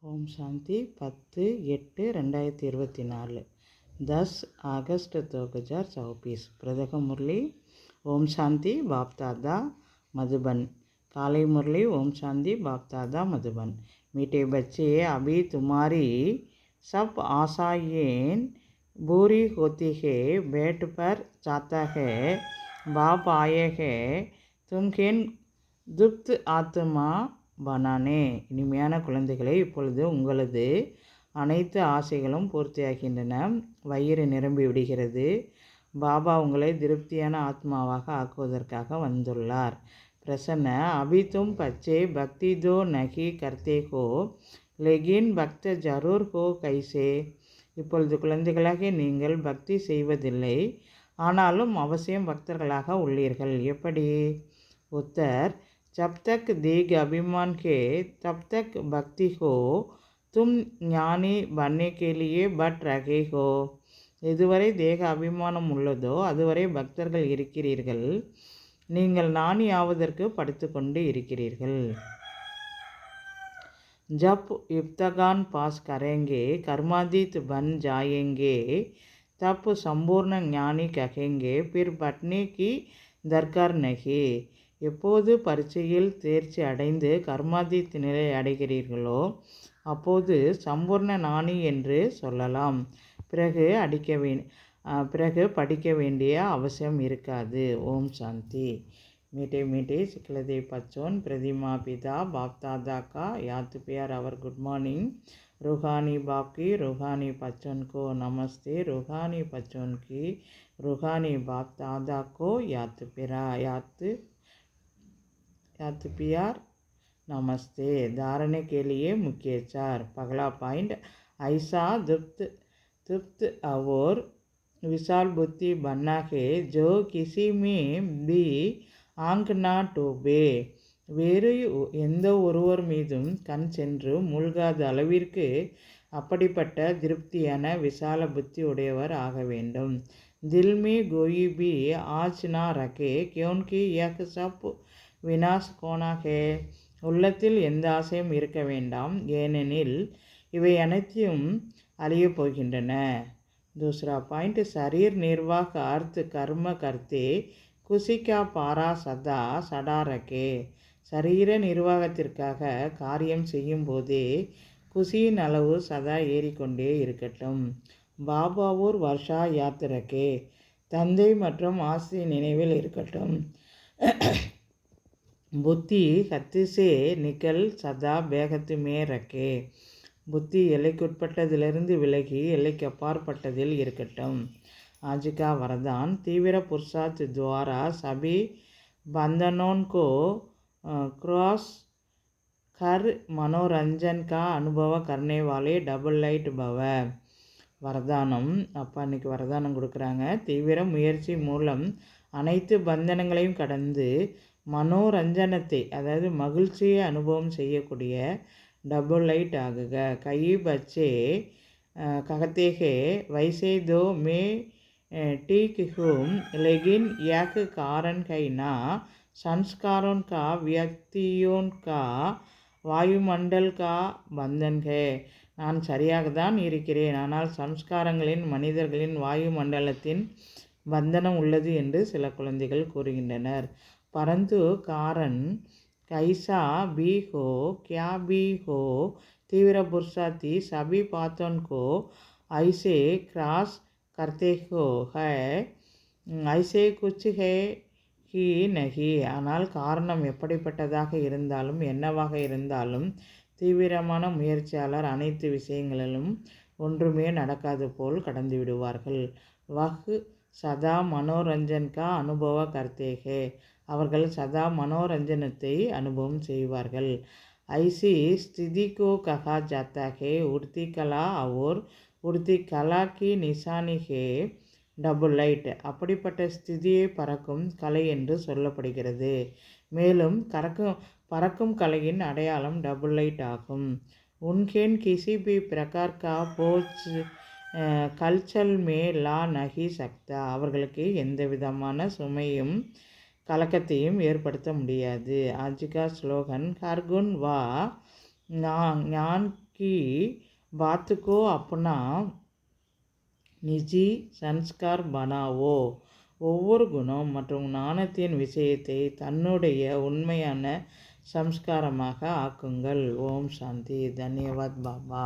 ஓம் சாந்தி 10/8/2024 10 अगस्त 2024 प्रदक मुरली ओम शांति बाप दादा मधुबन। काली मुरली ओम शांति बाप दादा मधुबन। मीठे बच्चे, अभी तुम्हारी सब आशाएं पूरी होती है। बैठ पर चाहता है बाप आए हैं तुमकिन दुप्त आत्मा பனானே. இனிமையான குழந்தைகளே, இப்பொழுது உங்களது அனைத்து ஆசைகளும் பூர்த்தியாகின்றன. வயிறு நிரம்பி விடுகிறது. பாபா உங்களை திருப்தியான ஆத்மாவாக ஆக்குவதற்காக வந்துள்ளார். பிரசன்ன அபி தும் பச்சே பக்தி தோ நகி கர்த்தே ஹோ லெகின் பக்த ஜரூர் ஹோ கைசே. இப்பொழுது குழந்தைகளாக நீங்கள் பக்தி செய்வதில்லை, ஆனாலும் அவசியம் பக்தர்களாக உள்ளீர்கள். எப்படி? உத்தர், जब तक देग अभिमान के तब तक भक्ति हो, तुम ஞானி बनने के लिए बट रहे हो. எதுவரை தேக அபிமானம் உள்ளதோ அதுவரை பக்தர்கள் இருக்கிறீர்கள். நீங்கள் ஞானி ஆவதற்கு படுத்து கொண்டு இருக்கிறீர்கள். जब इब्तगान पास करेंगे कर्मादीत बन जाएंगे तब संपूर्ण ज्ञानी कहेंगे फिर बटने की दरकार नहीं. எப்போது பரீட்சையில் தேர்ச்சி அடைந்து கர்மாதீத் நிலை அடைகிறீர்களோ அப்போது சம்பூர்ண ஞானி என்று சொல்லலாம். பிறகு படிக்க வேண்டிய அவசியம் இருக்காது. ஓம் சாந்தி. मीठे मीठे सिखलदे बच्चों, प्रतिमा पिता बाप दादा का याद प्यार और गुड मॉर्निंग. रूहानी बाप की रूहानी बच्चों को नमस्ते. रूहानी बच्चों की रूहानी बाप दादा को याद प्यार नमस्ते. धारणे के लिए मुख्य चार. पहला पॉइंट, ऐसा तृप्त और विशाल बुद्धि बनना है जो किसी में भी आंख ना डूबे. வேறு எந்த ஒருவர் மீதும் கண் சென்று மூழ்காத அளவிற்கு அப்படிப்பட்ட திருப்தியான விசால புத்தி உடையவர் ஆக வேண்டும். दिल में कोई भी आँच ना रखे क्योंकि यह सब வினாஷ் கோனா ஹே. உள்ளத்தில் எந்த ஆசையும் இருக்க வேண்டாம், ஏனெனில் இவை அனைத்தையும் அழியப் போகின்றன. दूसरा पॉइंट, शरीर निर्वाह अर्थ कर्म करते खुशी का पारा सदा सड़ा रखे. சரீர நிர்வாகத்திற்காக காரியம் செய்யும் போதே குஷியின் அளவு சதா ஏறிக்கொண்டே இருக்கட்டும். பாபாவூர் வர்ஷா யாத்திரக்கே. தந்தை மற்றும் ஆசி நினைவில் இருக்கட்டும். புத்தி ஹத்து நிக்கல் சதா பேகத்து மே ரக்கே. புத்தி எல்லைக்குட்பட்டதிலிருந்து விலகி எல்லைக்கு அப்பாற்பட்டதில் இருக்கட்டும். ஆஜிகா வரதான், தீவிர புருஷார்த் துவாரா சபி बंधनों को क्रॉस कर मनोरंजन का अनुभव करने वाले डबल लाइट भव. வரதானம். அப்பா இன்னைக்கு வரதானம் கொடுக்குறாங்க. தீவிர முயற்சி மூலம் அனைத்து பந்தனங்களையும் கடந்து மனோரஞ்சனத்தை, அதாவது மகிழ்ச்சியை அனுபவம் செய்யக்கூடிய டபுள் லைட் ஆகுக. கை பச்சே ககத்தேகே வைசே தோ மே ठीक हूँ लेकिन एक कारण है ना संस्कारों का व्यक्तियों का वायुमंडल का बंधन है. நான் சரியாக தான் இருக்கிறேன், ஆனால் சம்ஸ்காரங்களின் மனிதர்களின் வாயு மண்டலத்தின் பந்தனம் உள்ளது என்று சில குழந்தைகள் கூறுகின்றனர். பரந்து காரன் கைசா பி ஹோ கியா பி ஹோ தீவிர புருஷார்த்தி சபி பாத்தோன் கோ ஐசே கிராஸ் करते हो है ऐसे कुछ है ही नहीं. ஆனால் காரணம் எப்படிப்பட்டதாக இருந்தாலும் என்னவாக இருந்தாலும் தீவிரமான முயற்சியாளர் அனைத்து விஷயங்களிலும் ஒன்றுமே நடக்காது போல் கடந்து விடுவார்கள். வஹ் சதா மனோரஞ்சன் கா அனுபவ கர்த்தேகே. அவர்கள் சதா மனோரஞ்சனத்தை அனுபவம் செய்வார்கள். ஐசி ஸ்திதி கோ கஹா ஜாத்தா ஹே உர்த்தி கலா और உறுதி கலா கி நிசானி ஹே டபுள் லைட். அப்படிப்பட்ட ஸ்திதியை பறக்கும் கலை என்று சொல்லப்படுகிறது. மேலும் பறக்கும் கலையின் அடையாளம் டபுள் லைட் ஆகும். உன்கேன் கிசி பி பிரகார் கா போச் கல்ச்சல் மே லா நகி சக்தா. அவர்களுக்கு எந்த விதமான சுமையும் கலக்கத்தையும் ஏற்படுத்த முடியாது. ஆஜிகா ஸ்லோகன், ஹர்குன் வா ज्ञान की बात को अपना நிஜி சன்ஸ்கார் பனாவோ. ஒவ்வொரு குணம் மற்றும் ஞானத்தின் விஷயத்தை தன்னுடைய உண்மையான சம்ஸ்காரமாக ஆக்குங்கள். ஓம் சாந்தி. தன்யவாத் பாபா.